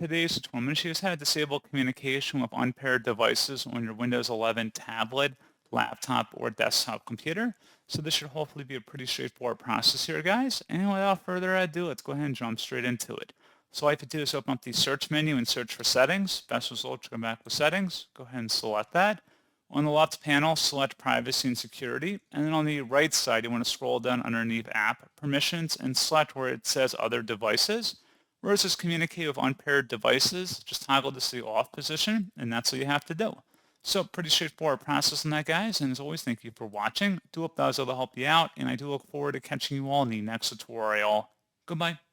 in today's tutorial, I'm going to show you how to disable communication with unpaired devices on your Windows 11 tablet, laptop, or desktop computer. So this should hopefully be a pretty straightforward process here, guys. And without further ado, let's go ahead and jump straight into it. So all you have to do is open up the search menu and search for settings. Best result, come back with settings. Go ahead and select that. On the left panel, select privacy and security. And then on the right side, you want to scroll down underneath app permissions and select where it says other devices. Where it says communicate with unpaired devices, just toggle this to the off position, and that's all you have to do. So pretty straightforward process on that, guys. And as always, thank you for watching. I do hope that was able to help you out, and I do look forward to catching you all in the next tutorial. Goodbye.